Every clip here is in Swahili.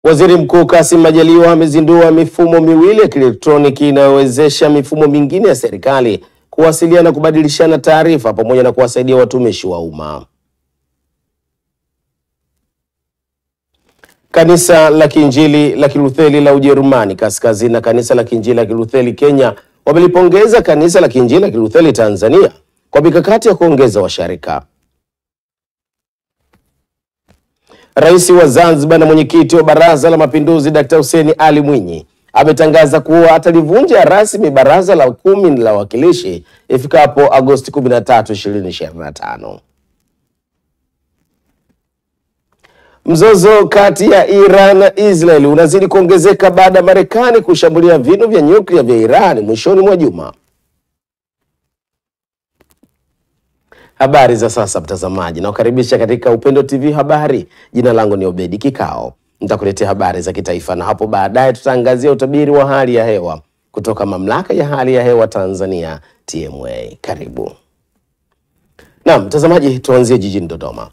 Waziri Mkuu Kassim Majaliwa amezindua mifumo miwili ya kielektroniki inayowezesha mifumo mingine ya serikali kuwasiliana, kubadilishana taarifa pamoja na kuwasaidia watumishi wa umma. Kanisa la Kiinjili la Kilutheri la Ujerumani Kaskazini na Kanisa la Kiinjili la Kilutheri Kenya wamelipongeza Kanisa la Kiinjili la Kilutheri Tanzania kwa mikakati ya kuongeza washarika. Rais wa Zanzibar na mwenyekiti wa Baraza la Mapinduzi Dr. Hussein Ali Mwinyi ametangaza kuwa atalivunja rasmi Baraza la 10 la Wawakilishi ifikapo Agosti 13, 2025. Mzozo kati ya Iran na Israeli unazidi kuongezeka baada ya Marekani kushambulia vinu vya nyuklia vya Iran mwishoni mwa juma. Habari za sasa mtazamaji, na ukaribisha katika Upendo TV habari. Jina langu ni Obedi Kikao. Nitakuletea habari za kitaifa na hapo baadaye tutaangazia utabiri wa hali ya hewa kutoka Mamlaka ya Hali ya Hewa Tanzania TMA. Karibu. Na mtazamaji, tuanzie jijini Dodoma.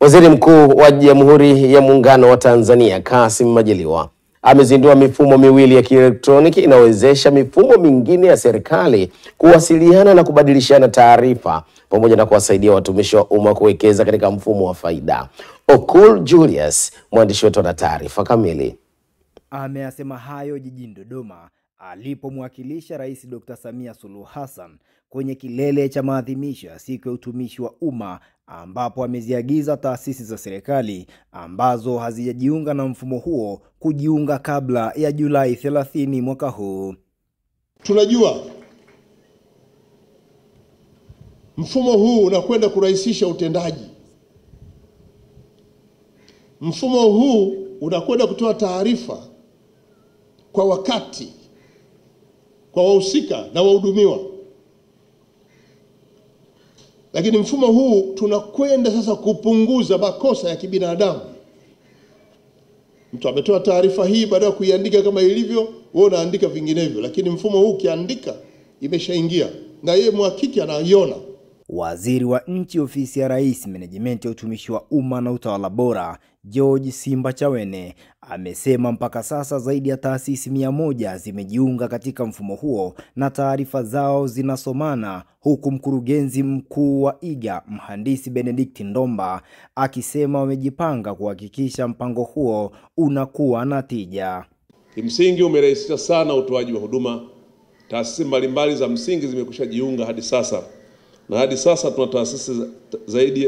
Waziri Mkuu wa Jamhuri ya Muungano wa Tanzania Kassim Majaliwa amezindua mifumo miwili ya kielektroniki inawezesha mifumo mingine ya serikali kuwasiliana na kubadilishana taarifa pamoja na kuwasaidia watumishi wa umma kuwekeza katika mfumo wa faida. Okul Julius, mwandishi wetu na taarifa kamili. Ameyasema hayo jijini Dodoma alipomwakilisha Rais Dr. Samia Suluhu Hassan kwenye kilele cha maadhimisho ya siku ya utumishi wa umma, ambapo ameziagiza taasisi za serikali ambazo hazijajiunga na mfumo huo kujiunga kabla ya Julai 30 mwaka huu. Tunajua mfumo huu unakwenda kurahisisha utendaji. Mfumo huu unakwenda kutoa taarifa kwa wakati kwa wahusika na wahudumiwa. Lakini mfumo huu tunakwenda sasa kupunguza makosa ya kibinadamu. Mtu ametoa taarifa hii baada ya kuiandika kama ilivyo, wewe unaandika vinginevyo, lakini mfumo huu ukiandika imeshaingia na yeye mhakiki anaiona. Waziri wa Nchi Ofisi ya Rais, Menejimenti ya Utumishi wa Umma na Utawala Bora, George Simbachawene, amesema mpaka sasa zaidi ya taasisi 100 zimejiunga katika mfumo huo na taarifa zao zinasomana, huku mkurugenzi mkuu wa IGA Mhandisi Benedict Ndomba akisema wamejipanga kuhakikisha mpango huo unakuwa na tija. Kimsingi umerahisisha sana utoaji wa huduma. Taasisi mbalimbali za msingi zimekushajiunga hadi sasa. Na hadi sasa tuna taasisi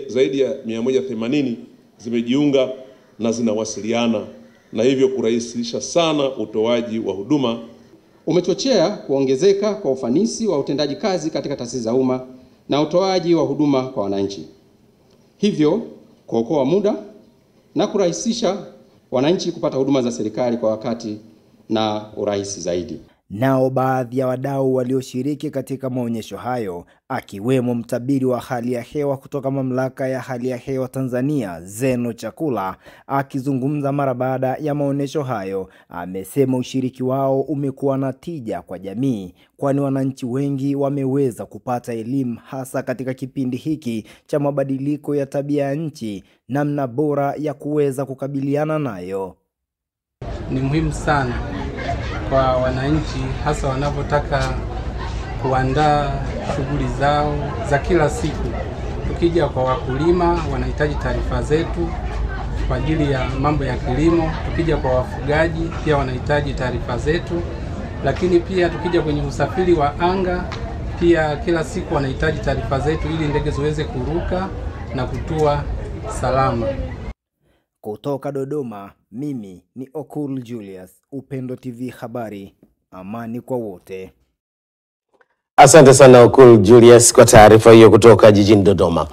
zaidi ya 180 zimejiunga na zinawasiliana, na hivyo kurahisisha sana utoaji wa huduma. Umechochea kuongezeka kwa ufanisi wa utendaji kazi katika taasisi za umma na utoaji wa huduma kwa wananchi, hivyo kuokoa muda na kurahisisha wananchi kupata huduma za serikali kwa wakati na urahisi zaidi. Nao baadhi ya wadau walioshiriki katika maonyesho hayo, akiwemo mtabiri wa hali ya hewa kutoka Mamlaka ya Hali ya Hewa Tanzania Zeno Chakula, akizungumza mara baada ya maonyesho hayo, amesema ushiriki wao umekuwa na tija kwa jamii, kwani wananchi wengi wameweza kupata elimu hasa katika kipindi hiki cha mabadiliko ya tabia ya nchi, namna bora ya kuweza kukabiliana nayo. Ni muhimu sana kwa wananchi, hasa wanapotaka kuandaa shughuli zao za kila siku. Tukija kwa wakulima, wanahitaji taarifa zetu kwa ajili ya mambo ya kilimo. Tukija kwa wafugaji, pia wanahitaji taarifa zetu. Lakini pia tukija kwenye usafiri wa anga, pia kila siku wanahitaji taarifa zetu ili ndege ziweze kuruka na kutua salama. Kutoka Dodoma, mimi ni Okul Julius, Upendo TV habari, amani kwa wote. Asante sana Okul Julius kwa taarifa hiyo kutoka jijini Dodoma.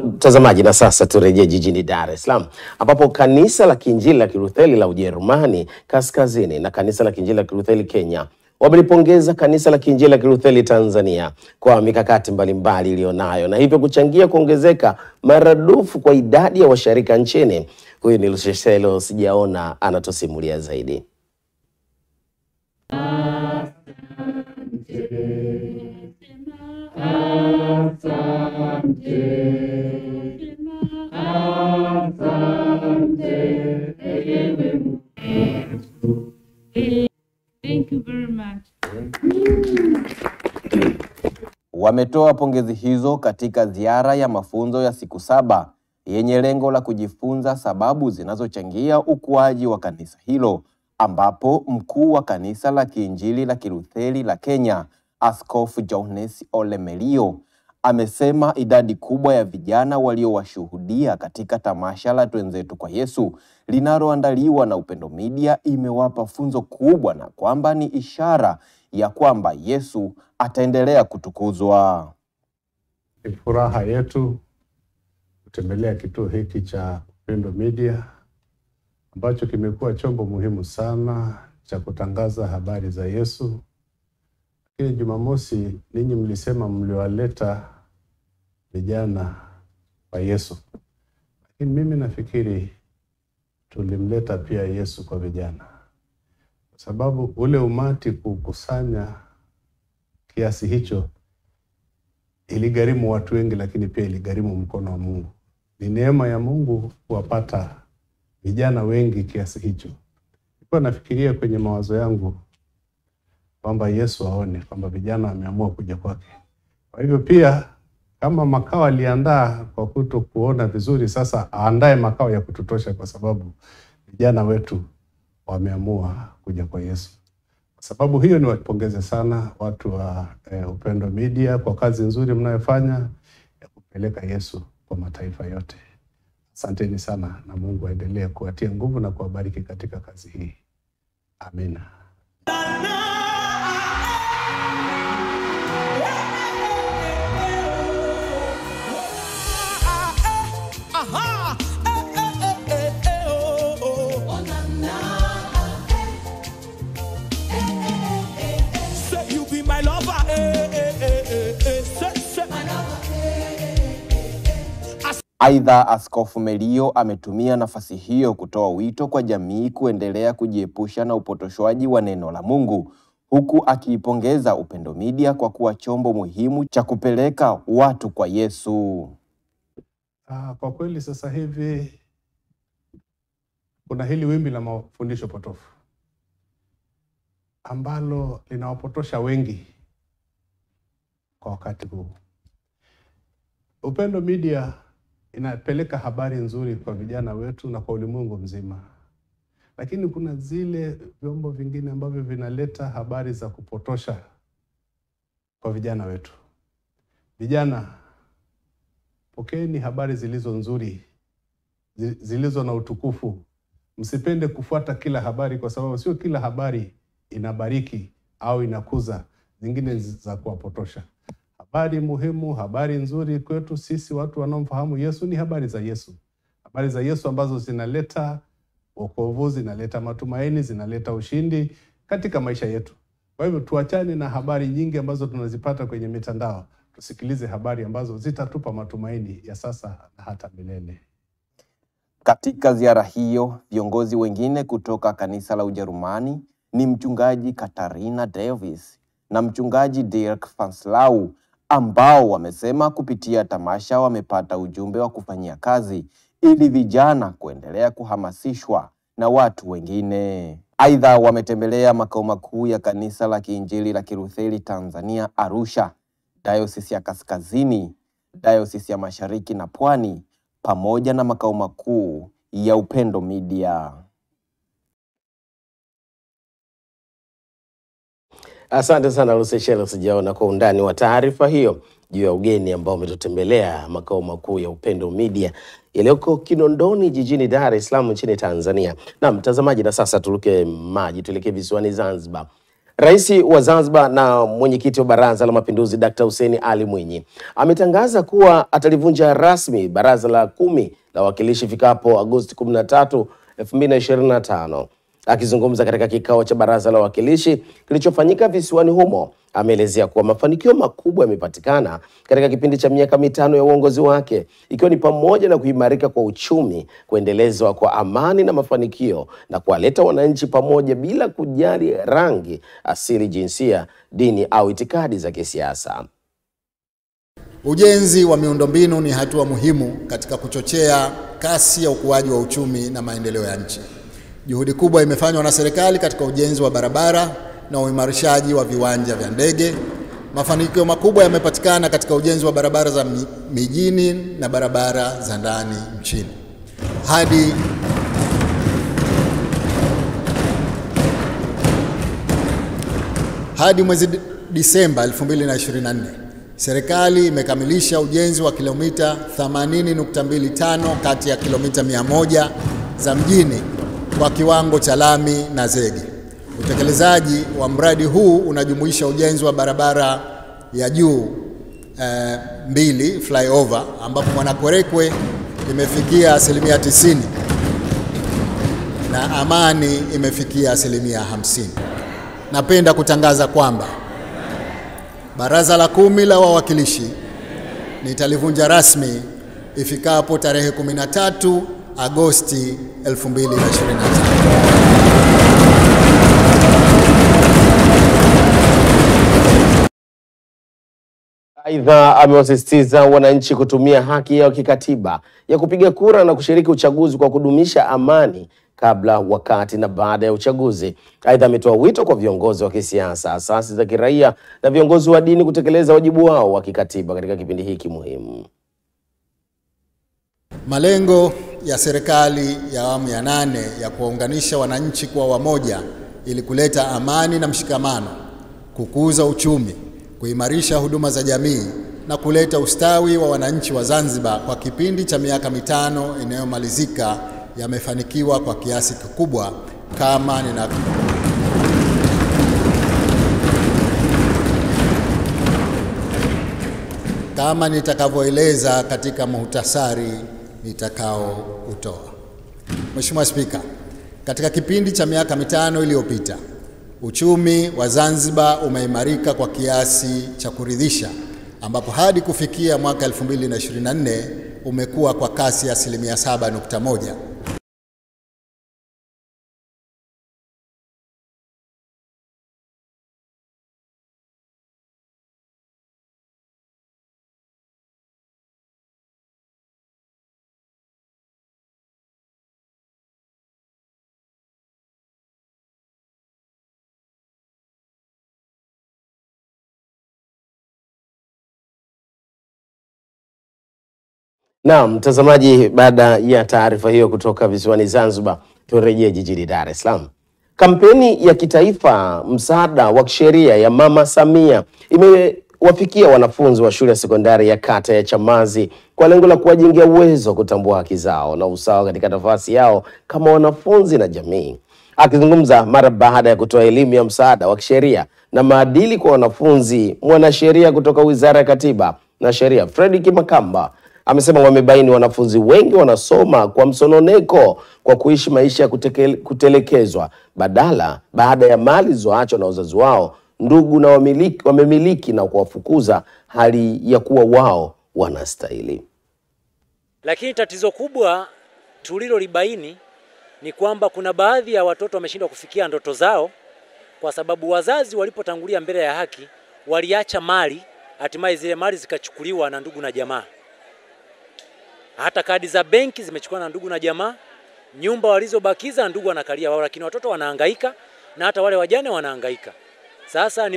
Mtazamaji, na sasa turejee jijini Dar es Salaam, ambapo Kanisa la Kiinjili la Kilutheri la Ujerumani Kaskazini na Kanisa la Kiinjili la Kilutheri Kenya wamelipongeza Kanisa la Kiinjili la Kilutheri Tanzania kwa mikakati mbalimbali iliyonayo na hivyo kuchangia kuongezeka maradufu kwa idadi ya washarika nchini. Huyu ni Lusheselo Sijaona anatusimulia zaidi. Wametoa pongezi hizo katika ziara ya mafunzo ya siku 7 yenye lengo la kujifunza sababu zinazochangia ukuaji wa kanisa hilo, ambapo mkuu wa kanisa la Kiinjili la Kilutheri la Kenya, Askofu Jones Ole Melio, amesema idadi kubwa ya vijana waliowashuhudia katika tamasha la Twenzetu kwa Yesu linaloandaliwa na Upendo Media imewapa funzo kubwa, na kwamba ni ishara ya kwamba Yesu ataendelea kutukuzwa. Ni furaha yetu kutembelea kituo hiki cha Upendo Media ambacho kimekuwa chombo muhimu sana cha kutangaza habari za Yesu. Lakini Jumamosi ninyi mlisema mliwaleta vijana kwa Yesu. Lakini mimi nafikiri tulimleta pia Yesu kwa vijana. Kwa sababu ule umati kukusanya kiasi hicho iligharimu watu wengi, lakini pia iligharimu mkono wa Mungu. Ni neema ya Mungu kuwapata vijana wengi kiasi hicho. Nilikuwa nafikiria kwenye mawazo yangu kwamba Yesu aone kwamba vijana wameamua kuja kwake. Kwa hivyo pia kama makao aliandaa kwa kuona vizuri, sasa aandae makao ya kututosha, kwa sababu vijana wetu wameamua kuja kwa Yesu. Kwa sababu hiyo niwapongeze sana watu wa Upendo Media kwa kazi nzuri mnayofanya ya kupeleka Yesu kwa mataifa yote. Asanteni sana, na Mungu aendelee kuwatia nguvu na kuwabariki katika kazi hii. Amina. Aidha, Askofu Melio ametumia nafasi hiyo kutoa wito kwa jamii kuendelea kujiepusha na upotoshwaji wa neno la Mungu, huku akiipongeza Upendo Media kwa kuwa chombo muhimu cha kupeleka watu kwa Yesu. Kwa kweli sasa hivi kuna hili wimbi la mafundisho potofu ambalo linawapotosha wengi kwa wakati huu. Upendo Media inapeleka habari nzuri kwa vijana wetu na kwa ulimwengu mzima. Lakini kuna zile vyombo vingine ambavyo vinaleta habari za kupotosha kwa vijana wetu. Vijana, pokeeni habari zilizo nzuri, zilizo na utukufu. Msipende kufuata kila habari, kwa sababu sio kila habari inabariki au inakuza, zingine za kuwapotosha. Habari muhimu, habari nzuri kwetu sisi watu wanaomfahamu Yesu ni habari za Yesu. Habari za Yesu ambazo zinaleta wokovu, zinaleta matumaini, zinaleta ushindi katika maisha yetu. Kwa hivyo tuachane na habari nyingi ambazo tunazipata kwenye mitandao. Tusikilize habari ambazo zitatupa matumaini ya sasa na hata milele. Katika ziara hiyo, viongozi wengine kutoka kanisa la Ujerumani ni mchungaji Katharina Davis na mchungaji Dirk Fanslau, ambao wamesema kupitia tamasha wamepata ujumbe wa kufanyia kazi ili vijana kuendelea kuhamasishwa na watu wengine. Aidha, wametembelea makao makuu ya kanisa la Kiinjili la Kilutheri Tanzania Arusha, Dayosisi ya Kaskazini, Dayosisi ya Mashariki na Pwani, pamoja na makao makuu ya Upendo Media. Asante sana Luceshela Sijaona kwa undani wa taarifa hiyo juu ya ugeni ambao umetutembelea makao makuu ya Upendo Media yaliyoko Kinondoni jijini Dar es Salaam nchini Tanzania. Na mtazamaji, na sasa tuelekee visiwani Zanzibar. Rais wa Zanzibar na mwenyekiti wa Baraza la Mapinduzi Dr. Hussein Ali Mwinyi ametangaza kuwa atalivunja rasmi Baraza la 10 la Wawakilishi ifikapo Agosti 13, 2025. Akizungumza katika kikao cha Baraza la Wawakilishi kilichofanyika visiwani humo, ameelezea kuwa mafanikio makubwa yamepatikana katika kipindi cha miaka 5 ya uongozi wake, ikiwa ni pamoja na kuimarika kwa uchumi, kuendelezwa kwa amani na mafanikio, na kuwaleta wananchi pamoja bila kujali rangi, asili, jinsia, dini au itikadi za kisiasa. Ujenzi wa miundombinu ni hatua muhimu katika kuchochea kasi ya ukuaji wa uchumi na maendeleo ya nchi. Juhudi kubwa imefanywa na serikali katika ujenzi wa barabara, na uimarishaji wa viwanja vya ndege. Mafanikio makubwa yamepatikana katika ujenzi wa barabara za mijini na barabara za ndani nchini. Hadi mwezi Disemba 2024, serikali imekamilisha ujenzi wa kilomita 80.25 kati ya kilomita 100 za mjini kwa kiwango cha lami na zege. Utekelezaji wa mradi huu unajumuisha ujenzi wa barabara ya juu 2 flyover, ambapo Mwanakwerekwe imefikia 90% na Amani imefikia 50%. Napenda kutangaza kwamba Baraza la 10 la Wawakilishi nitalivunja rasmi ifikapo tarehe 13 Agosti 2025. Aidha, amewasisitiza wananchi kutumia haki yao kikatiba ya kupiga kura na kushiriki uchaguzi kwa kudumisha amani kabla, wakati na baada ya uchaguzi. Aidha, ametoa wito kwa viongozi wa kisiasa, asasi za kiraia na viongozi wa dini kutekeleza wajibu wao wa kikatiba katika kipindi hiki muhimu. Malengo ya serikali ya awamu ya 8 ya kuwaunganisha wananchi kwa wamoja ili kuleta amani na mshikamano, kukuza uchumi, kuimarisha huduma za jamii na kuleta ustawi wa wananchi wa Zanzibar kwa kipindi cha miaka 5 inayomalizika yamefanikiwa kwa kiasi kikubwa kama nitakavyoeleza katika muhtasari nitakaoutoa. Mheshimiwa Spika, katika kipindi cha miaka 5 iliyopita, uchumi wa Zanzibar umeimarika kwa kiasi cha kuridhisha, ambapo hadi kufikia mwaka 2024 umekuwa kwa kasi ya 7.1%. Na mtazamaji, baada ya taarifa hiyo kutoka visiwani Zanzibar, turejee jijini Dar es Salaam. Kampeni ya kitaifa msaada wa kisheria ya Mama Samia imewafikia wanafunzi wa shule ya sekondari ya kata ya Chamazi kwa lengo la kuwajengea uwezo kutambua haki zao na usawa katika nafasi yao kama wanafunzi na jamii. Akizungumza mara baada ya kutoa elimu ya msaada wa kisheria na maadili kwa wanafunzi, mwanasheria kutoka Wizara ya Katiba na Sheria Fredrick Makamba amesema wamebaini wanafunzi wengi wanasoma kwa msononeko kwa kuishi maisha ya kutelekezwa baada ya mali zilizoachwa na wazazi wao, ndugu na wamemiliki na kuwafukuza hali ya kuwa wao wanastahili. Lakini tatizo kubwa tulilolibaini ni kwamba kuna baadhi ya watoto wameshindwa kufikia ndoto zao kwa sababu wazazi walipotangulia mbele ya haki waliacha mali, hatimaye zile mali zikachukuliwa na ndugu na jamaa. Hata kadi za benki zimechukua na ndugu na jamaa, nyumba walizobakiza ndugu wanakalia wao, lakini watoto wanahangaika na hata wale wajane wanahangaika. Sasa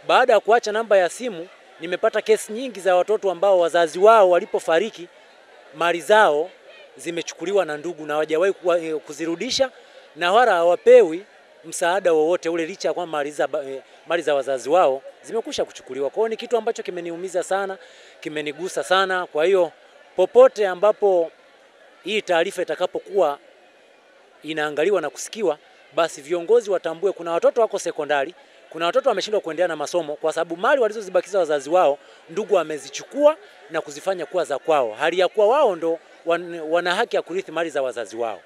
baada ya kuacha namba ya simu, nimepata kesi nyingi za watoto ambao wazazi wao walipofariki mali zao zimechukuliwa na ndugu na hawajawahi kuzirudisha na wala hawapewi msaada wowote ule, licha ya kwamba mali za wazazi wao zimekusha kuchukuliwa. Kwa hiyo ni kitu ambacho kimeniumiza sana, kimenigusa sana. Kwa hiyo popote ambapo hii taarifa itakapokuwa inaangaliwa na kusikiwa, basi viongozi watambue kuna watoto wako sekondari, kuna watoto wameshindwa kuendelea na masomo kwa sababu mali walizozibakiza wazazi wao ndugu wamezichukua na kuzifanya kuwa za kwao, hali ya kuwa wao ndo wana haki ya kurithi mali za wazazi wao.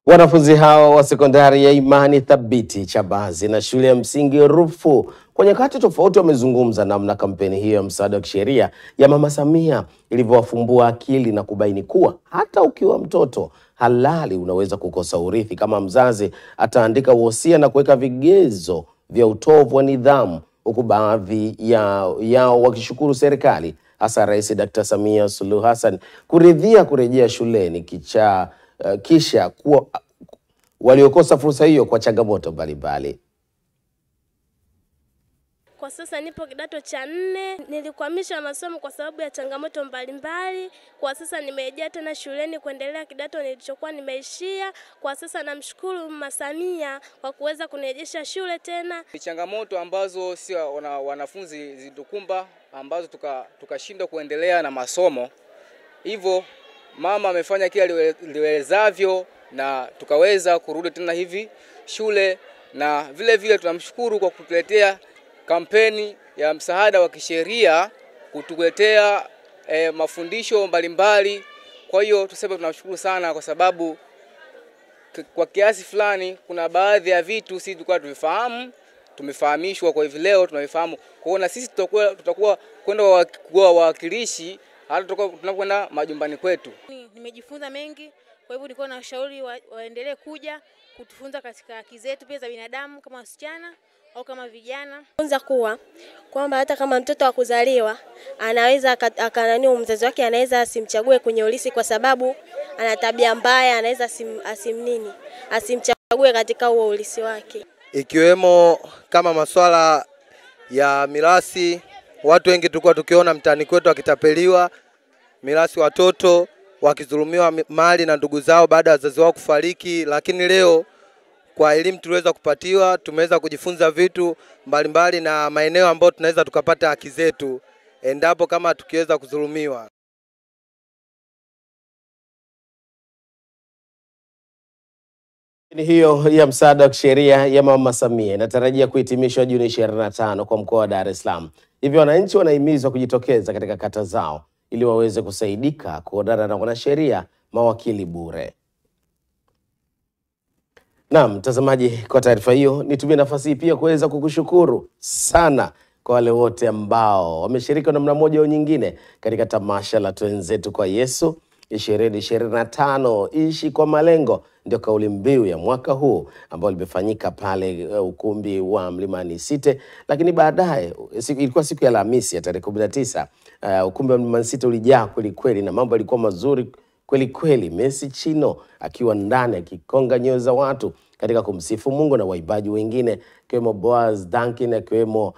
Wanafunzi hao wa sekondari ya Imani Thabiti Chamazi na shule ya msingi Rufu kwa nyakati tofauti wamezungumza namna kampeni hiyo ya msaada wa kisheria ya Mama Samia ilivyowafumbua akili na kubaini kuwa hata ukiwa mtoto halali unaweza kukosa urithi kama mzazi ataandika wosia na kuweka vigezo vya utovu wa nidhamu, huku baadhi yao wakishukuru serikali hasa Rais Dr. Samia Suluhu Hassan kuridhia kurejea shuleni kisha waliokosa fursa hiyo kwa changamoto mbalimbali. Kwa sasa nipo kidato cha 4, nilikwamisha masomo kwa sababu ya changamoto mbalimbali. Kwa sasa nimerejea tena shuleni kuendelea kidato nilichokuwa nimeishia. Kwa sasa namshukuru Mama Samia kwa kuweza kunirejesha shule tena. Changamoto ambazo si wanafunzi zitukumba ambazo tukashindwa kuendelea na masomo. Hivyo mama amefanya kile aliwezavyo na tukaweza kurudi tena hivi shule, na vile vile tunamshukuru kwa kutuletea kampeni ya msaada wa kisheria, kutuletea mafundisho mbalimbali. Kwa hiyo tuseme tunamshukuru sana, kwa sababu kwa kiasi fulani kuna baadhi ya vitu sisi tulikuwa tuvifahamu, tumefahamishwa kwa hivi leo tunavifahamu. Kwa hiyo na sisi tutakuwa kwenda kuwa wawakilishi hata tunapokwenda majumbani kwetu. Nimejifunza mengi, kwa hivyo nilikuwa na ushauri waendelee kuja kutufunza katika haki zetu pia za binadamu kama wasichana au kama vijana. Funza kwamba hata kama mtoto wa kuzaliwa anaweza mzazi wake anaweza asimchague kwenye ulisi kwa sababu ana tabia mbaya, anaweza asimchague katika huo ulisi wake. Ikiwemo kama masuala ya mirasi, watu wengi tulikuwa tukiona mtaani kwetu wakitapeliwa mirasi, watoto wakidhulumiwa mali na ndugu zao baada ya wazazi wao kufariki, lakini leo kwa elimu tuliweza kupatiwa, tumeweza kujifunza vitu mbalimbali na maeneo ambayo tunaweza tukapata haki zetu endapo kama tukiweza kudhulumiwa. Hiyo ya msaada wa kisheria ya Mama Samia inatarajia kuhitimishwa Juni 25 kwa mkoa wa Dar es Salaam. Hivyo wananchi wanahimizwa kujitokeza katika kata zao ili waweze kusaidika kuonana na wanasheria, mawakili bure. Naam, mtazamaji, kwa taarifa hiyo nitumie nafasi hii pia kuweza kukushukuru sana kwa wale wote ambao wameshiriki kwa namna moja au nyingine katika tamasha la Twenzetu kwa Yesu 2025 Ishi kwa Malengo, ndio kauli mbiu ya mwaka huu ambao limefanyika pale ukumbi wa Mlimani City. Lakini baadaye ilikuwa siku ya Alhamisi ya tarehe 19, ukumbi wa Mlimani City ulijaa kweli kweli na mambo yalikuwa mazuri kweli kweli. Messi Chino akiwa ndani akikonga nyoyo za watu katika kumsifu Mungu, na waimbaji wengine kiwemo Boaz Duncan, akiwemo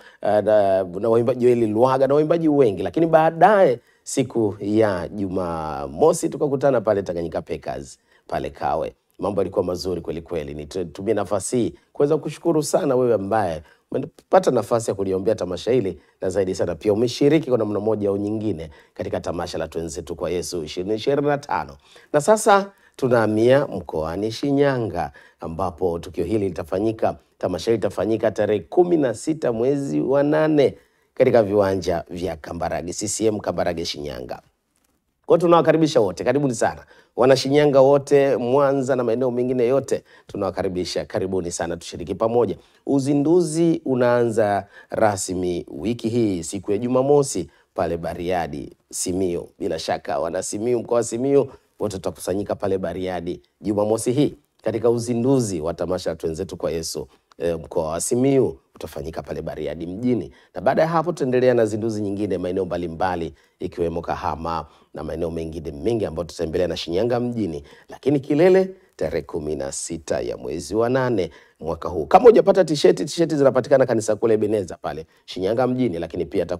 na waimbaji Joeli Lwaga na waimbaji wengi. Lakini baadaye siku ya Jumamosi tukakutana pale Tanganyika Packers pale Kawe. Mambo yalikuwa mazuri kweli kweli. Nitumie nafasi hii kuweza kushukuru sana wewe ambaye umepata nafasi ya kuliombea tamasha hili, na zaidi sana pia umeshiriki kwa namna moja au nyingine katika tamasha la Twenzetu kwa Yesu 2025. Na sasa tunahamia mkoani Shinyanga ambapo tukio hili litafanyika, tamasha hili litafanyika tarehe 16 mwezi wa 8 katika viwanja vya Kambarage CCM Kambarage Shinyanga. Kwa tunawakaribisha wote, karibuni sana. Wana Shinyanga wote, Mwanza na maeneo mengine yote tunawakaribisha. Karibuni sana tushiriki pamoja. Uzinduzi unaanza rasmi wiki hii siku ya Jumamosi pale Bariadi, Simiyu. Bila shaka wana Simiyu, mkoa wa Simiyu wote tutakusanyika pale Bariadi Jumamosi hii katika uzinduzi wa tamasha la Twenzetu kwa Yesu mkoa wa Simiyu utafanyika pale Bariadi mjini. Na baada ya hapo tutaendelea na zinduzi nyingine maeneo mbalimbali ikiwemo Kahama na maeneo mengine mengi ambayo tutaendelea na Shinyanga mjini. Lakini kilele tarehe 16 ya mwezi wa 8 mwaka huu. Kama hujapata t-shirt zinapatikana kanisa kule Ebeneza pale Shinyanga mjini, lakini pia hata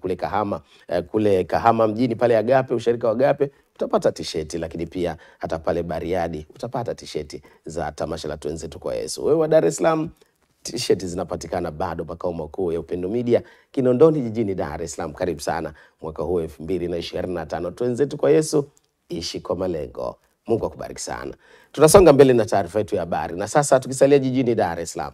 kule Kahama mjini pale Agape, usharika wa Agape utapata t-shirt, lakini pia hata pale Bariadi utapata t-shirt za tamasha la Twenzetu kwa Yesu. Wewe wa Dar es Salaam, t-shirt zinapatikana bado makao makuu ya Upendo Media Kinondoni jijini Dar es Salaam. Karibu sana mwaka huu 2025 Twenzetu kwa Yesu, ishi kwa malengo. Mungu akubariki sana. Tunasonga mbele na taarifa yetu ya habari. Na sasa tukisalia jijini Dar es Salaam,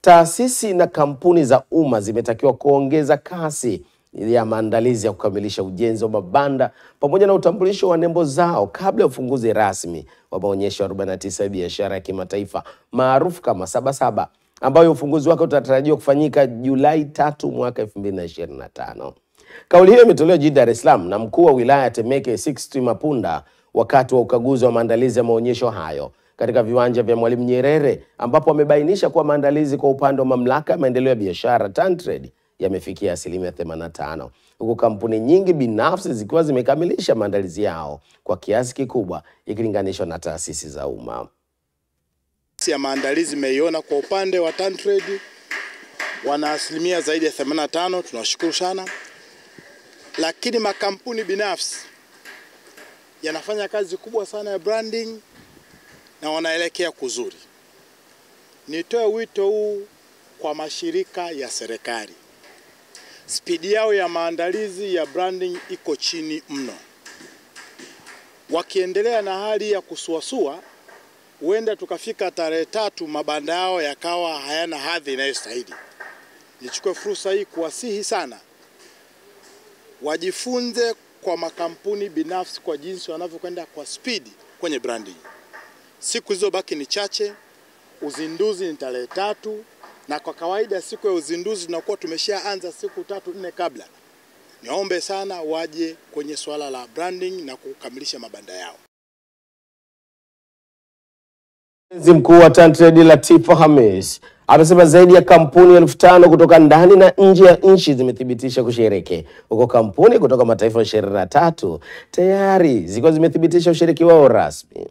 taasisi na kampuni za umma zimetakiwa kuongeza kasi ya maandalizi ya kukamilisha ujenzi wa mabanda pamoja na utambulisho wa nembo zao kabla ya ufunguzi rasmi wa maonyesho 49 ya biashara ya kimataifa maarufu kama Sabasaba, ambayo ufunguzi wake utatarajiwa kufanyika Julai 3 mwaka 2025. Kauli hiyo imetolewa jijini Dar es Salaam na mkuu wa wilaya Temeke Sixty Mapunda wakati wa ukaguzi wa maandalizi ya maonyesho hayo katika viwanja vya Mwalimu Nyerere, ambapo wamebainisha kuwa maandalizi kwa upande wa mamlaka ya maendeleo ya biashara TanTrade yamefikia 85%, huku kampuni nyingi binafsi zikiwa zimekamilisha maandalizi yao kwa kiasi kikubwa ikilinganishwa na taasisi za umma. ya maandalizi mmeiona kwa upande wa TanTrade wana asilimia zaidi ya 85, tunawashukuru sana. Lakini makampuni binafsi yanafanya kazi kubwa sana ya branding na wanaelekea kuzuri. Nitoe wito huu kwa mashirika ya serikali. Spidi yao ya maandalizi ya branding iko chini mno. Wakiendelea na hali ya kusuasua, huenda tukafika tarehe 3 mabanda yao yakawa hayana hadhi inayostahili. Nichukue fursa hii kuwasihi sana wajifunze kwa makampuni binafsi kwa jinsi wanavyokwenda kwa spidi kwenye branding. Siku hizo baki ni chache, uzinduzi ni tarehe 3, na kwa kawaida siku ya uzinduzi tunakuwa tumeshaanza siku 3-4 kabla. Niombe sana waje kwenye swala la branding na kukamilisha mabanda yao. Mkurugenzi mkuu wa TanTrade Latifa Hamis amesema zaidi ya kampuni 5,000 kutoka ndani na nje ya nchi zimethibitisha kushiriki, huko kampuni kutoka mataifa 23 tayari zikiwa zimethibitisha ushiriki wao rasmi.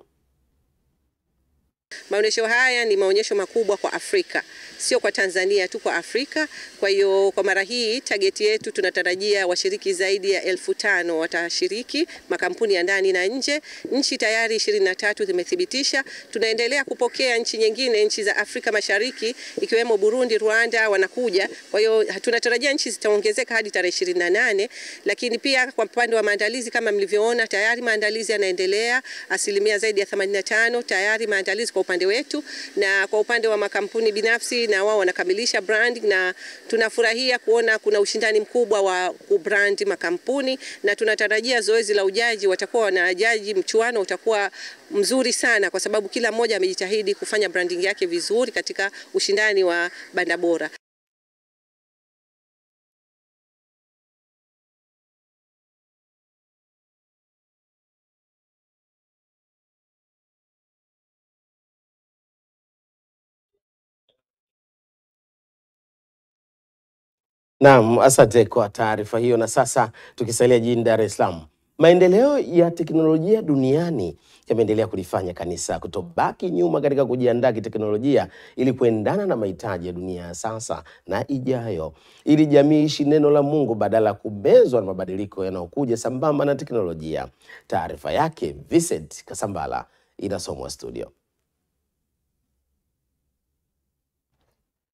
Maonyesho haya ni maonyesho makubwa kwa Afrika, sio kwa Tanzania tu, kwa Afrika. Kwa hiyo kwa mara hii target yetu tunatarajia washiriki zaidi ya 5,000 watashiriki, makampuni ya ndani na nje. Nchi tayari 23 zimethibitisha. Tunaendelea kupokea nchi nyingine, nchi za Afrika Mashariki ikiwemo Burundi, Rwanda wanakuja. Kwa hiyo tunatarajia nchi zitaongezeka hadi tarehe 28, lakini pia kwa upande wa maandalizi kama mlivyoona tayari maandalizi yanaendelea, asilimia zaidi ya 85 tayari maandalizi kwa upande wetu, na kwa upande wa makampuni binafsi na wao wanakamilisha branding, na tunafurahia kuona kuna ushindani mkubwa wa kubrand makampuni, na tunatarajia zoezi la ujaji watakuwa wanajaji, mchuano utakuwa mzuri sana kwa sababu kila mmoja amejitahidi kufanya branding yake vizuri katika ushindani wa banda bora. Naam, asante kwa taarifa hiyo. Na sasa tukisalia jijini Dar es Salaam, maendeleo ya teknolojia duniani yameendelea kulifanya kanisa kutobaki nyuma katika kujiandaa kiteknolojia ili kuendana na mahitaji ya dunia ya sasa na ijayo, ili jamii ishi neno la Mungu badala ya kubezwa na mabadiliko yanayokuja sambamba na teknolojia. Taarifa yake Vincent Kasambala inasomwa studio.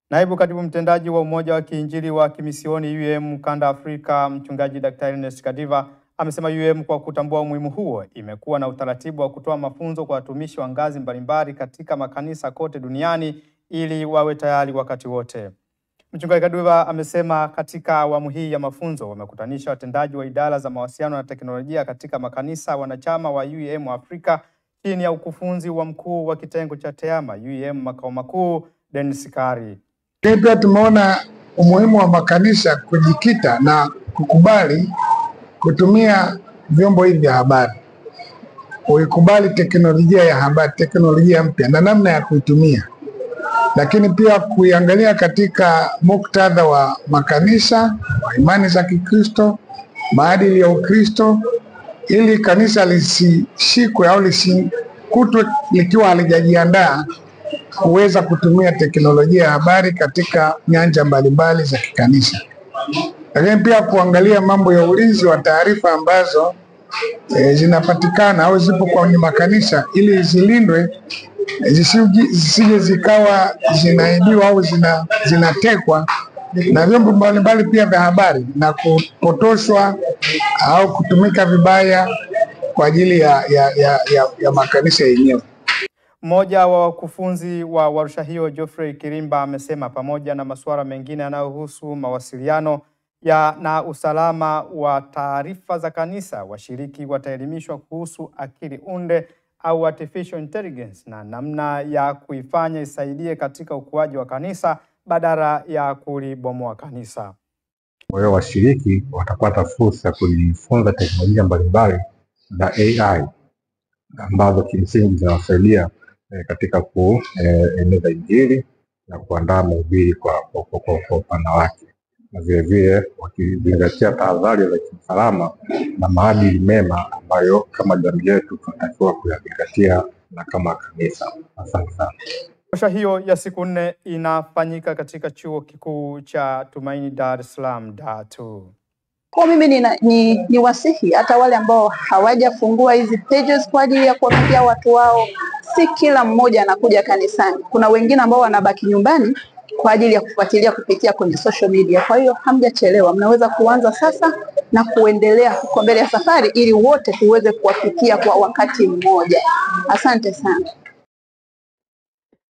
Naibu Katibu Mtendaji wa Umoja wa Kiinjili wa Kimisioni UM Kanda Afrika, Mchungaji Dr. Ernest Kadiva amesema UM kwa kutambua umuhimu huo imekuwa na utaratibu wa kutoa mafunzo kwa watumishi wa ngazi mbalimbali katika makanisa kote duniani ili wawe tayari wakati wote. Mchungaji Kadiva amesema katika awamu hii ya mafunzo wamekutanisha watendaji wa idara za mawasiliano na teknolojia katika makanisa wanachama wa UM Afrika chini ya ukufunzi wa mkuu wa kitengo cha TEAMA UM makao makuu Dennis Kari. Pia tumeona umuhimu wa makanisa kujikita na kukubali kutumia vyombo hivi vya habari, kuikubali teknolojia ya habari, teknolojia mpya na namna ya kuitumia, lakini pia kuiangalia katika muktadha wa makanisa, wa imani za Kikristo, maadili ya Ukristo, ili kanisa lisishikwe au lisikutwe likiwa halijajiandaa kuweza kutumia teknolojia ya habari katika nyanja mbalimbali za kikanisa. Lakini pia kuangalia mambo ya ulinzi wa taarifa ambazo zinapatikana au zipo kwenye makanisa ili zilindwe, zisije zikawa zinaibiwa au zinatekwa na vyombo mbalimbali pia vya habari na kupotoshwa au kutumika vibaya kwa ajili ya makanisa yenyewe. Mmoja wa wakufunzi wa warsha hiyo Geoffrey Kirimba amesema pamoja na masuala mengine yanayohusu mawasiliano na usalama wa taarifa za kanisa, washiriki wataelimishwa kuhusu akili unde au artificial intelligence na namna ya kuifanya isaidie katika ukuaji wa kanisa badala ya kulibomoa kanisa. Kwa hiyo washiriki watapata fursa ya kujifunza teknolojia mbalimbali za AI ambazo kimsingi zinawasaidia katika kueneza Injili na kuandaa mahubiri kwa upana wake, na vile vile wakizingatia tahadhari za kiusalama na maadili mema ambayo kama jamii yetu tunatakiwa kuyazingatia na kama kanisa. Asante sana. Tamasha hiyo ya siku 4 inafanyika katika Chuo Kikuu cha Tumaini Dar es Salaam Datu. Kwa mimi ni wasihi hata wale ambao hawajafungua hizi pages kwa ajili ya kuwafikia watu wao. Si kila mmoja anakuja kanisani. Kuna wengine ambao wanabaki nyumbani kwa ajili ya kufuatilia kupitia kwenye social media. Kwa hiyo hamjachelewa, mnaweza kuanza sasa na kuendelea huko mbele ya safari ili wote tuweze kuwafikia kwa wakati mmoja. Asante sana.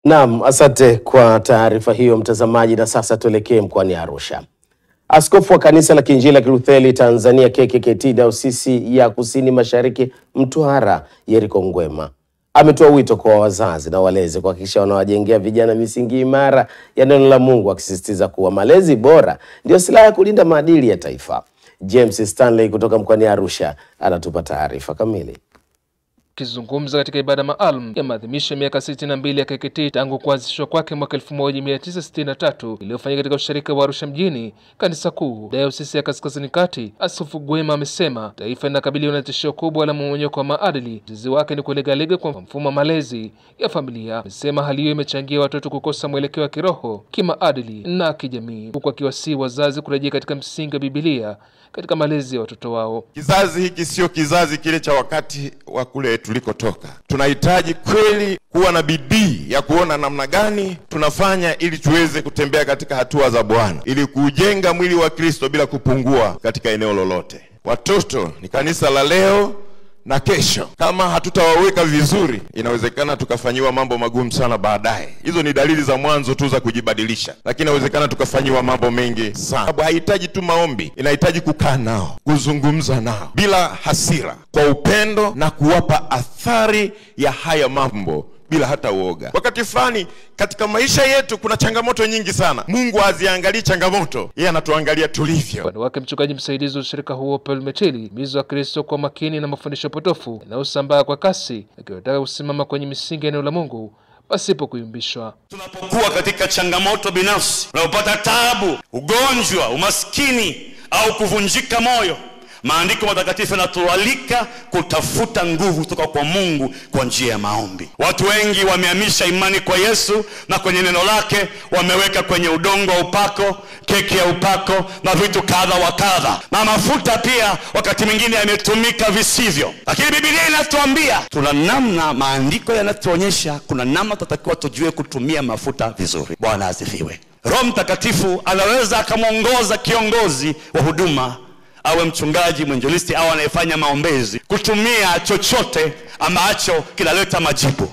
Naam, asante kwa taarifa hiyo mtazamaji, na sasa tuelekee mkoani Arusha. Askofu wa kanisa la Kiinjili la Kilutheri Tanzania KKKT Dayosisi ya Kusini Mashariki Mtwara Yeriko Ngwema ametoa wito kwa wazazi na walezi kuhakikisha wanawajengea vijana misingi imara ya neno la Mungu, akisisitiza kuwa malezi bora ndio silaha ya kulinda maadili ya taifa. James Stanley kutoka mkoani Arusha anatupa taarifa kamili. Akizungumza katika ibada maalum ya maadhimisho ya miaka 62 ya KKKT tangu kuanzishwa kwake mwaka 1963 iliyofanyika katika ushirika wa Arusha mjini, kanisa kuu Dayosisi ya Kaskazini Kati, Askofu Ngwema amesema taifa linakabiliwa na tishio kubwa la mmomonyoko wa maadili. Mzizi wake ni kulegalega kwa mfumo wa malezi ya familia. Amesema hali hiyo imechangia watoto kukosa mwelekeo wa kiroho, kimaadili na kijamii, huku akiwasihi wazazi kurejea katika msingi wa Biblia katika malezi ya watoto wao. Kizazi hiki sio kizazi kile cha wakati wa kule tulikotoka. Tunahitaji kweli kuwa na bidii ya kuona namna gani tunafanya ili tuweze kutembea katika hatua za Bwana, ili kujenga mwili wa Kristo bila kupungua katika eneo lolote. Watoto ni kanisa la leo na kesho. Kama hatutawaweka vizuri, inawezekana tukafanyiwa mambo magumu sana baadaye. Hizo ni dalili za mwanzo tu za kujibadilisha, lakini inawezekana tukafanyiwa mambo mengi sana. Sababu haihitaji tu maombi, inahitaji kukaa nao, kuzungumza nao bila hasira, kwa upendo, na kuwapa athari ya haya mambo bila hata uoga. Wakati fulani katika maisha yetu kuna changamoto nyingi sana. Mungu haziangalii changamoto, yeye anatuangalia tulivyo. Upande wake mchungaji msaidizi wa ushirika huo Paul Meteli mizo wa Kristo kwa makini na mafundisho potofu yanayosambaa kwa kasi, akiwataka kusimama kwenye misingi ya neno la Mungu pasipo kuyumbishwa. Tunapokuwa katika changamoto binafsi, unapopata taabu, ugonjwa, umaskini au kuvunjika moyo, Maandiko matakatifu yanatualika kutafuta nguvu kutoka kwa Mungu kwa njia ya maombi. Watu wengi wamehamisha imani kwa Yesu na kwenye neno lake wameweka kwenye udongo wa upako, keki ya upako na vitu kadha wa kadha. Na mafuta pia wakati mwingine yametumika visivyo. Lakini Biblia inatuambia tuna namna, maandiko yanatuonyesha kuna namna tutakiwa tujue kutumia mafuta vizuri. Bwana asifiwe. Roho Mtakatifu anaweza akamuongoza kiongozi wa huduma, awe mchungaji, mwinjilisti au anayefanya maombezi, kutumia chochote ambacho kinaleta majibu.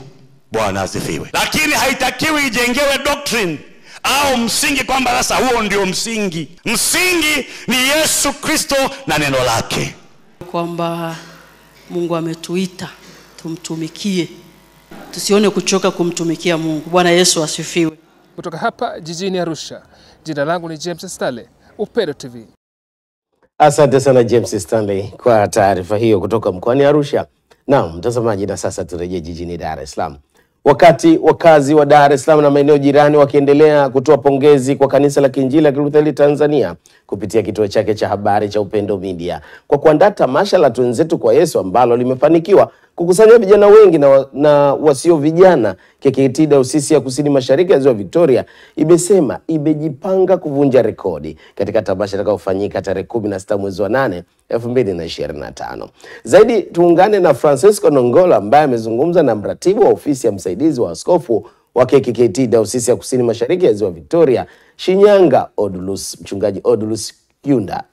Bwana asifiwe. Lakini haitakiwi ijengewe doctrine au msingi kwamba sasa huo ndio msingi. Msingi ni Yesu Kristo na neno lake. Kwamba Mungu ametuita tumtumikie, tusione kuchoka kumtumikia Mungu. Bwana Yesu asifiwe. Kutoka hapa jijini Arusha, jina langu ni James Stanley, Upendo TV. Asante sana James Stanley kwa taarifa hiyo kutoka mkoani Arusha. Naam, mtazamaji, na sasa turejee jijini Dar es Salaam. Wakati wakazi wa Dar es Salaam na maeneo jirani wakiendelea kutoa pongezi kwa kanisa la Kiinjili la Kilutheri Tanzania kupitia kituo chake cha habari cha Upendo Media kwa kuandaa tamasha la Twenzetu kwa Yesu ambalo limefanikiwa kukusanya vijana wengi na wasio vijana, KKKT Dayosisi ya Kusini Mashariki ya Ziwa Victoria imesema imejipanga kuvunja rekodi katika tamasha litakalofanyika tarehe 16 mwezi wa 8 2025. Zaidi tuungane na Francisco Nongola ambaye amezungumza na mratibu wa ofisi ya msaidizi wa askofu wa KKKT Dayosisi ya Kusini Mashariki ya Ziwa Victoria Shinyanga, mchungaji Odulus Yunda.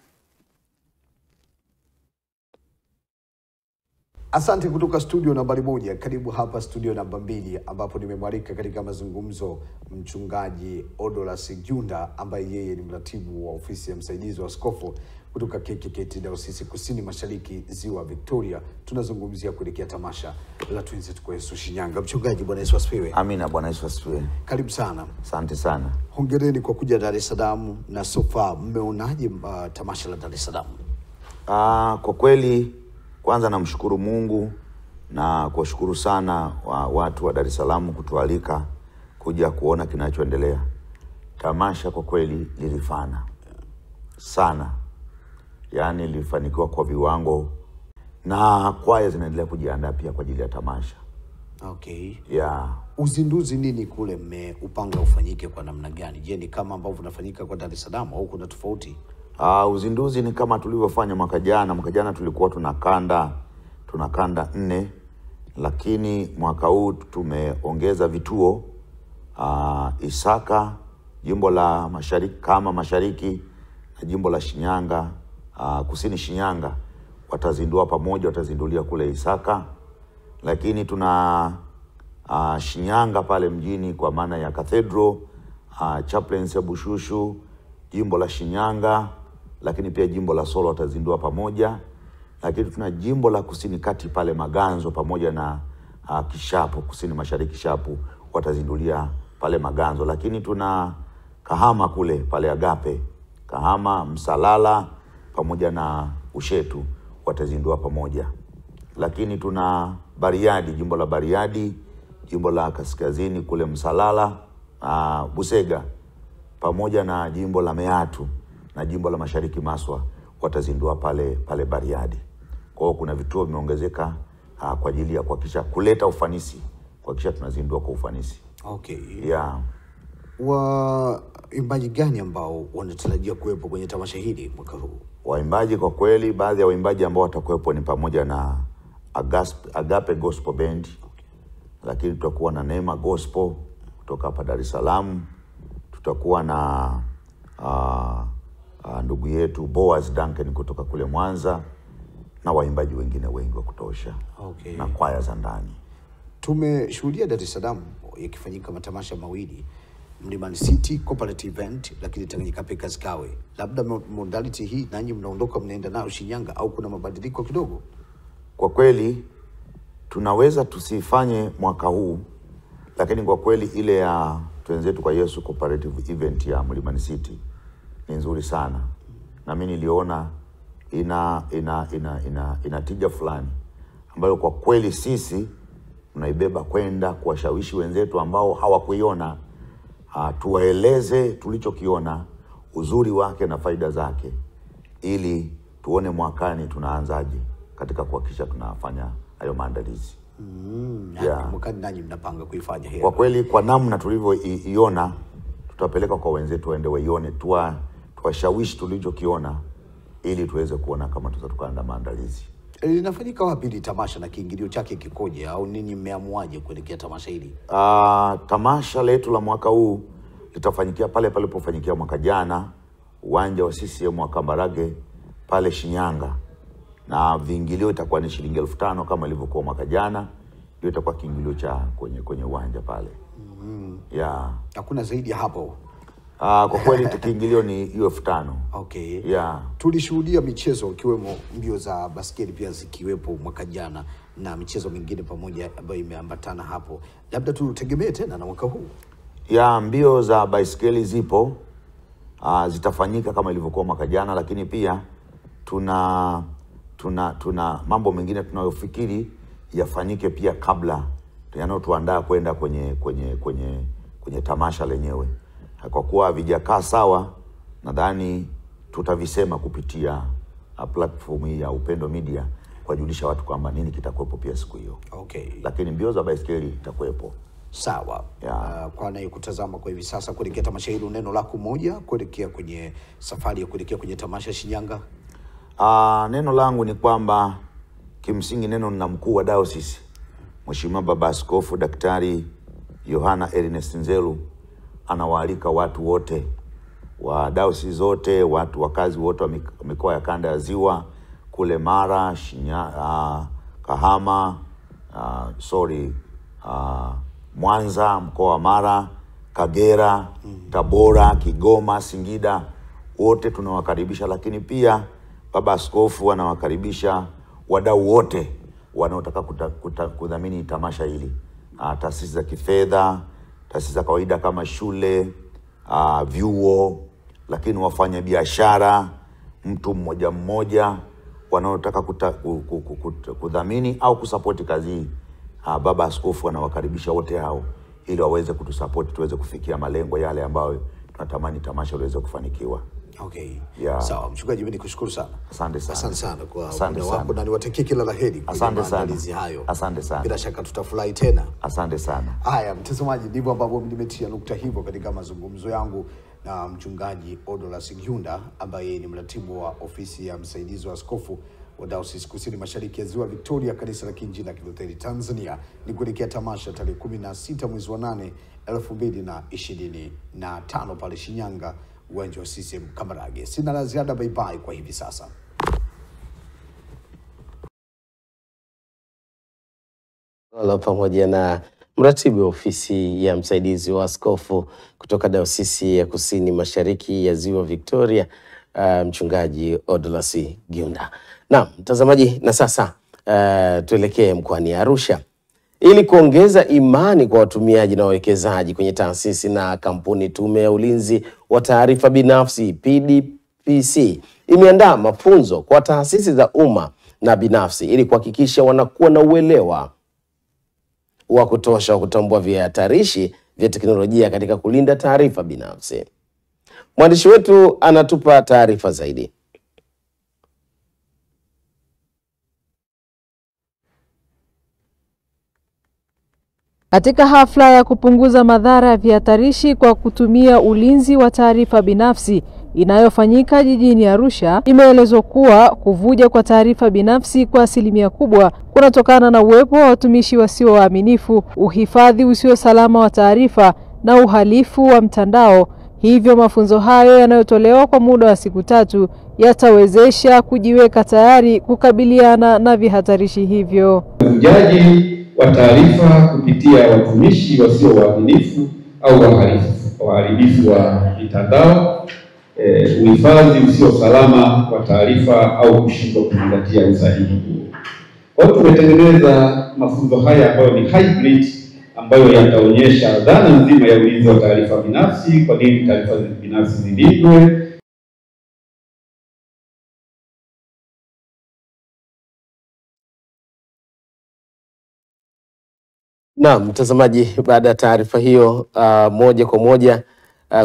Asante kutoka studio nambari 1. Karibu hapa studio namba 2 ambapo nimemwalika katika mazungumzo mchungaji Odulus Yunda ambaye yeye ni mratibu wa ofisi ya msaidizi wa askofu kutoka KKKT Dayosisi Kusini Mashariki Ziwa Victoria. Tunazungumzia kuelekea tamasha la Twenzetu kwa Yesu Shinyanga. Mchungaji, Bwana Yesu asifiwe. Amina, Bwana Yesu asifiwe. Karibu sana. Asante sana. Hongereni kwa kuja Dar es Salaam, na so far mmeonaje tamasha la Dar es Salaam? Kwa kweli kwanza namshukuru Mungu na kuwashukuru sana watu wa Dar es Salaam kutualika kuja kuona kinachoendelea. Tamasha kwa kweli lilifana sana. Yaani lilifanikiwa kwa viwango, na kwaya zinaendelea kujiandaa pia kwa ajili ya tamasha. Okay. Yeah. Uzinduzi nini kule upanga ufanyike kwa namna gani? Je, ni kama ambavyo unafanyika kwa Dar es Salaam au kuna tofauti? Uzinduzi ni kama tulivyofanya mwaka jana. Mwaka jana tulikuwa tuna kanda 4, lakini mwaka huu tumeongeza vituo. Isaka, jimbo la Mashariki na jimbo la Shinyanga, Kusini Shinyanga watazindua pamoja, watazindulia kule Isaka. Lakini tuna Shinyanga pale mjini kwa maana ya Cathedral, Chaplains ya Bushushu, jimbo la Shinyanga, lakini pia jimbo la Solo watazindua pamoja. Lakini tuna jimbo la Kusini Kati pale Maganzo pamoja na Kishapu, Kusini Mashariki Kishapu watazindulia pale Maganzo. Lakini tuna Kahama kule pale Agape, Kahama, Msalala pamoja na Ushetu watazindua pamoja. Lakini tuna Bariadi, jimbo la Bariadi, jimbo la Kaskazini kule Msalala, Busega pamoja na jimbo la Meatu na jimbo la Mashariki Maswa watazindua pale Bariadi. Kwa hiyo kuna vituo vimeongezeka kwa ajili ya kuhakikisha kuleta ufanisi, kuhakikisha tunazindua kwa ufanisi. Okay. Yeah. Waimbaji gani ambao wanatarajia kuwepo kwenye tamasha hili mwaka huu? Waimbaji kwa kweli, baadhi ya waimbaji ambao watakuwepo ni pamoja na Agape Gospel Band. Okay. Lakini tutakuwa na Neema Gospel kutoka hapa Dar es Salaam. Tutakuwa na ndugu yetu Boaz Duncan kutoka kule Mwanza na waimbaji wengine wengi wa kutosha. Okay. Na kwaya za ndani. Tumeshuhudia Dar es Salaam yakifanyika matamasha mawili, Mlimani City Cooperative Event, lakini Tanganyika Packers Kawe. Labda modality hii nanyi mnaondoka mnaenda nayo Shinyanga au kuna mabadiliko kidogo? Kwa kweli tunaweza tusifanye mwaka huu, lakini kwa kweli ile ya Twenzetu kwa Yesu Cooperative Event ya Mlimani City ni nzuri sana. Na mimi niliona ina tija fulani ambayo kwa kweli sisi tunaibeba kwenda kuwashawishi wenzetu ambao hawakuiona, tuwaeleze tulichokiona, uzuri wake na faida zake, ili tuone mwakani tunaanzaje katika kuhakikisha tunafanya hayo maandalizi. Mwakani nanyi mnapanga kuifanya hiyo? Kwa kweli kwa namna tulivyoiona tutapeleka kwa wenzetu waende waione, tuwashawishi tulichokiona ili tuweze kuona kama tutaenda maandalizi. Linafanyika wapi hili tamasha na kiingilio chake kikoje, au ninyi mmeamuaje kuelekea tamasha hili? Tamasha letu la mwaka huu litafanyikia pale palipofanyikia mwaka jana, uwanja wa CCM wa Kambarage pale Shinyanga. Na viingilio itakuwa ni shilingi 5,000 kama ilivyokuwa mwaka jana. Hiyo itakuwa kiingilio cha kwenye uwanja pale. Yeah. Hakuna zaidi ya hapo? Kwa kweli kiingilio ni hiyo 5,000. Okay. Yeah. Tulishuhudia michezo ikiwemo mbio za basketi pia zikiwepo mwaka jana na michezo mingine pamoja ambayo imeambatana hapo. Labda tutegemee tena na mwaka huu? Mbio za baiskeli zipo, zitafanyika kama ilivyokuwa mwaka jana, lakini pia tuna mambo mengine tunayofikiri yafanyike pia kabla yanayotuandaa kwenda kwenye tamasha lenyewe. Kwa kuwa havijakaa sawa, nadhani tutavisema kupitia platform hii ya Upendo Media kuwajulisha watu kwamba nini kitakuwepo pia siku hiyo. Okay. Lakini mbio za baiskeli itakuwepo. Sawa. Kwa anayekutazama kwa hivi sasa kuelekea tamasha hilo, neno lako moja kuelekea kwenye safari ya kuelekea kwenye tamasha Shinyanga? Neno langu ni kwamba kimsingi neno na mkuu wa dayosisi Mheshimiwa Baba Askofu Daktari Yohana Ernest Nzelu anawaalika watu wote wa dayosisi zote, wakazi wote wa mikoa ya kanda ya Ziwa, kule Mara, Kahama, Mwanza, mkoa wa Mara, Kagera, Tabora, Kigoma, Singida, wote tunawakaribisha. Lakini pia Baba Askofu anawakaribisha wadau wote wanaotaka kudhamini tamasha hili. Taasisi za kifedha, taasisi za kawaida kama shule, vyuo, lakini wafanya biashara, mtu mmoja wanaotaka kudhamini au kusapoti kazi hii. Baba Askofu anawakaribisha wote hao ili waweze kutusapoti tuweze kufikia malengo yale ambayo tunatamani tamasha liweze kufanikiwa. Okay. Yeah. Sawa, mchungaji, mimi nikushukuru sana. Asante sana. Asante sana kwa Asante muda wako sana. na niwatakie kila la heri kwa Asante sana. maandalizi hayo. Asante sana. Bila shaka tutafurahi tena. Asante sana. Haya, mtazamaji, ndivyo ambavyo nimetia nukta hivyo katika mazungumzo yangu na mchungaji Odolas Gyunda ambaye ni mratibu wa ofisi ya msaidizi wa askofu wa Dayosisi Kusini Mashariki ya Ziwa Victoria, kanisa la Kiinjili la Kilutheri Tanzania, ni kuelekea tamasha tarehe 16 mwezi wa 8 2025 pale Shinyanga, uwanja wa CCM Kambarage. Sina la ziada, bye bye kwa hivi sasa. Wala pamoja na mratibu wa ofisi ya msaidizi wa askofu kutoka Dayosisi ya Kusini Mashariki ya Ziwa Victoria, mchungaji Odolas Gyunda. Naam, mtazamaji, na sasa tuelekee mkoani Arusha. Ili kuongeza imani kwa watumiaji na wawekezaji kwenye taasisi na kampuni, Tume ya Ulinzi wa Taarifa Binafsi PDPC imeandaa mafunzo kwa taasisi za umma na binafsi ili kuhakikisha wanakuwa na uelewa wa kutosha wa kutambua vihatarishi vya teknolojia katika kulinda taarifa binafsi. Mwandishi wetu anatupa taarifa zaidi. Katika hafla ya kupunguza madhara ya vihatarishi kwa kutumia ulinzi wa taarifa binafsi inayofanyika jijini Arusha, imeelezwa kuwa kuvuja kwa taarifa binafsi kwa asilimia kubwa kunatokana na uwepo wa watumishi wasio waaminifu, uhifadhi usio salama wa taarifa na uhalifu wa mtandao. Hivyo mafunzo hayo yanayotolewa kwa muda wa siku 3 yatawezesha kujiweka tayari kukabiliana na vihatarishi hivyo. Uvujaji wa taarifa kupitia watumishi wasio waaminifu au waharibifu wa mitandao, uhifadhi usio salama wa taarifa au kushindwa kuzingatia usahihi. Kwa hiyo tumetengeneza mafunzo haya ambayo ni hybrid, ambayo yataonyesha dhana nzima ya ulinzi wa taarifa binafsi, kwa nini taarifa binafsi zilindwe. Naam, mtazamaji, baada ya taarifa hiyo moja kwa moja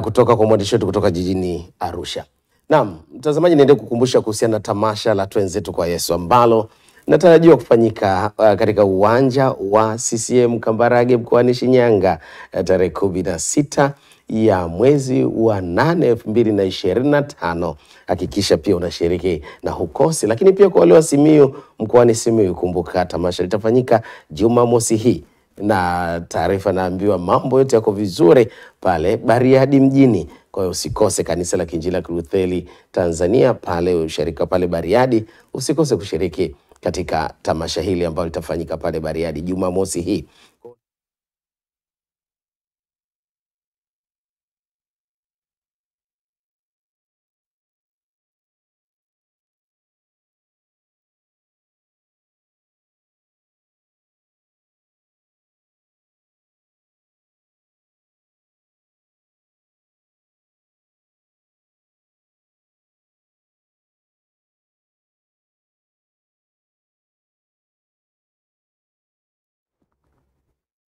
kutoka kwa mwandishi wetu kutoka jijini Arusha. Naam, mtazamaji, niendelee kukumbusha kuhusiana na tamasha la Twenzetu kwa Yesu ambalo natarajiwa kufanyika katika uwanja wa CCM Kambarage mkoani Shinyanga tarehe 16 ya mwezi wa 8 2025. Hakikisha pia unashiriki na hukosi. Lakini pia kwa wale wa Simiyu, mkoani Simiyu, kumbuka tamasha litafanyika Jumamosi hii, na taarifa naambiwa mambo yote yako vizuri pale Bariadi mjini. Kwa hiyo usikose, kanisa la Kiinjili la Kilutheri Tanzania pale usharika pale Bariadi, usikose kushiriki katika tamasha hili ambalo litafanyika pale Bariadi Jumamosi hii.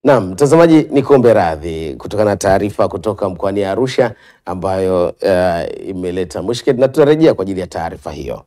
Naam, mtazamaji, nikombe radhi kutokana na taarifa kutoka mkoani Arusha ambayo imeleta mushkeli, na tutarejea kwa ajili ya taarifa hiyo.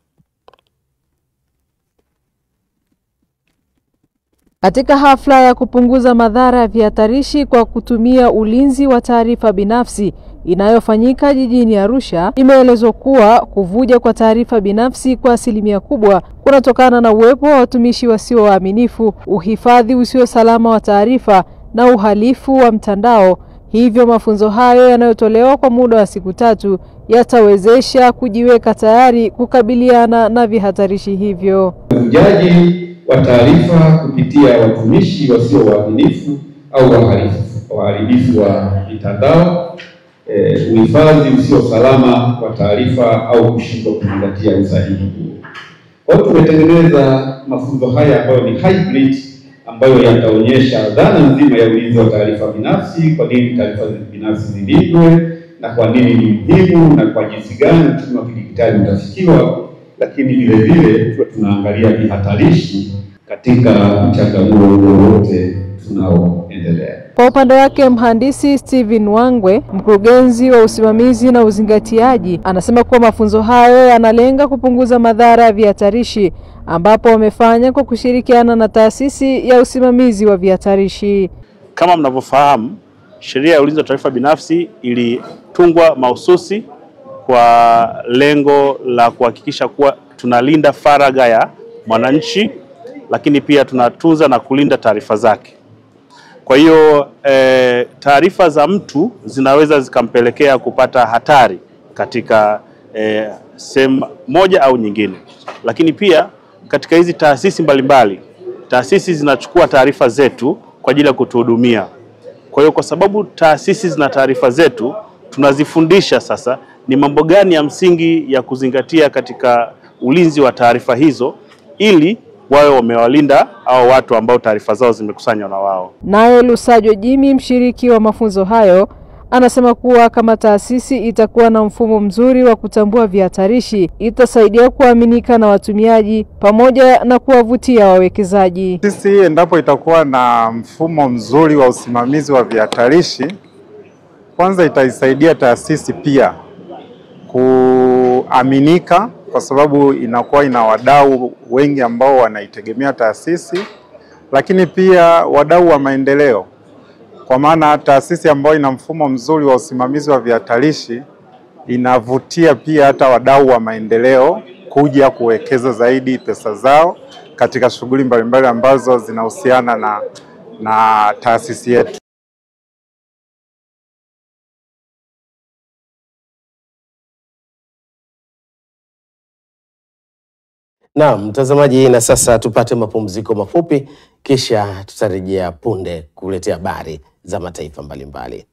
Katika hafla ya kupunguza madhara ya vihatarishi kwa kutumia ulinzi wa taarifa binafsi inayofanyika jijini Arusha, imeelezwa kuwa kuvuja kwa taarifa binafsi kwa asilimia kubwa kunatokana na uwepo wa watumishi wasio waaminifu, uhifadhi usio salama wa taarifa na uhalifu wa mtandao. Hivyo mafunzo hayo yanayotolewa kwa muda wa siku 3 yatawezesha kujiweka tayari kukabiliana na vihatarishi hivyo. Uvujaji wa taarifa kupitia watumishi wasio waaminifu au waharibifu wa mitandao, uhifadhi usio salama wa taarifa au kushindwa kuzingatia usahihi. Kwa hiyo tumetengeneza mafunzo haya ambayo ni hybrid, ambayo yataonyesha dhana nzima ya ulinzi wa taarifa binafsi, kwa nini taarifa binafsi zilindwe na kwa nini ni muhimu na kwa jinsi gani uchumi wa kidijitali utafikiwa, lakini vile vile tunaangalia vihatarishi katika mchanganuo wote tunao vinavyoendelea. Kwa upande wake mhandisi Steven Wangwe, mkurugenzi wa usimamizi na uzingatiaji, anasema kuwa mafunzo hayo yanalenga kupunguza madhara ya vihatarishi ambapo wamefanya kwa kushirikiana na taasisi ya usimamizi wa vihatarishi. Kama mnavyofahamu, sheria ya ulinzi wa taarifa binafsi ilitungwa mahususi kwa lengo la kuhakikisha kuwa tunalinda faragha ya mwananchi, lakini pia tunatunza na kulinda taarifa zake. Kwa hiyo taarifa za mtu zinaweza zikampelekea kupata hatari katika sehemu moja au nyingine. Lakini pia katika hizi taasisi mbalimbali, taasisi zinachukua taarifa zetu kwa ajili ya kutuhudumia. Kwa hiyo kwa sababu taasisi zina taarifa zetu, tunazifundisha sasa ni mambo gani ya msingi ya kuzingatia katika ulinzi wa taarifa hizo ili wawe wamewalinda hao watu ambao taarifa zao zimekusanywa na wao. Naye Lusajo Jimmy, mshiriki wa mafunzo hayo, anasema kuwa kama taasisi itakuwa na mfumo mzuri wa kutambua vihatarishi, itasaidia kuaminika na watumiaji pamoja na kuwavutia wawekezaji. Sisi endapo itakuwa na mfumo mzuri wa usimamizi wa vihatarishi, kwanza itaisaidia taasisi pia kuaminika kwa sababu inakuwa ina wadau wengi ambao wanaitegemea taasisi, lakini pia wadau wa maendeleo. Kwa maana taasisi ambayo ina mfumo mzuri wa usimamizi wa vihatarishi inavutia pia hata wadau wa maendeleo kuja kuwekeza zaidi pesa zao katika shughuli mbalimbali ambazo zinahusiana na taasisi yetu. Naam, mtazamaji, na sasa tupate mapumziko mafupi kisha tutarejea punde kuletea habari za mataifa mbalimbali.